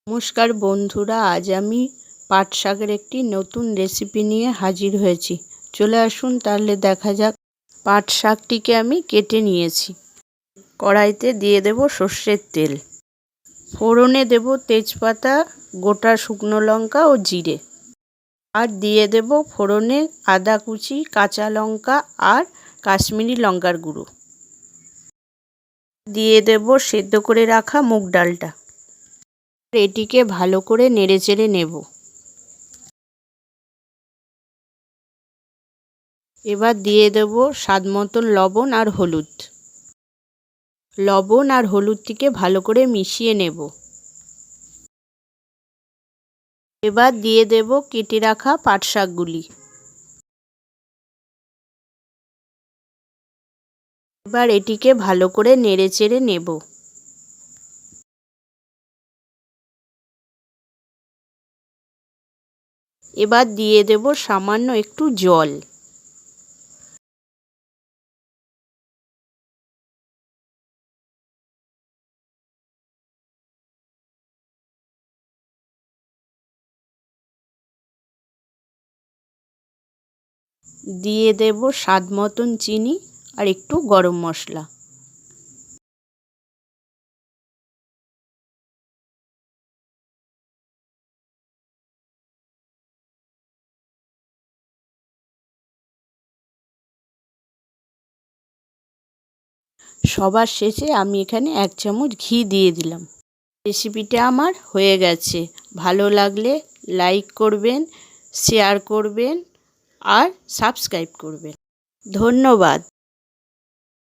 নমস্কার বন্ধুরা, আজ আমি পাট শাকের একটি নতুন রেসিপি নিয়ে হাজির হয়েছি। চলে আসুন তাহলে দেখা যাক। পাট শাকটিকে আমি কেটে নিয়েছি। কড়াইতে দিয়ে দেব সর্ষের তেল, ফোড়নে দেব তেজপাতা, গোটা শুকনো লঙ্কা ও জিরে, আর দিয়ে দেব ফোড়নে আদা কুচি, কাঁচা লঙ্কা আর কাশ্মীরি লঙ্কার গুঁড়ো। দিয়ে দেব সেদ্ধ করে রাখা মুগ ডালটা। এটিকে ভালো করে নেড়েচেড়ে নেব। এবার দিয়ে দেব স্বাদ মতন লবণ আর হলুদ। লবণ আর হলুদটিকে ভালো করে মিশিয়ে নেব। এবার দিয়ে দেব কেটে রাখা পাট শাকগুলি। এবার এটিকে ভালো করে নেড়েচেড়ে নেব। এবার দিয়ে দেব সামান্য একটু জল। দিয়ে দেব স্বাদ মতন চিনি আর একটু গরম মশলা। সবার শেষে আমি এখানে 1 চামচ ঘি দিয়ে দিলাম। রেসিপিটা আমার হয়ে গেছে। ভালো লাগলে লাইক করবেন, শেয়ার করবেন আর সাবস্ক্রাইব করবেন। ধন্যবাদ।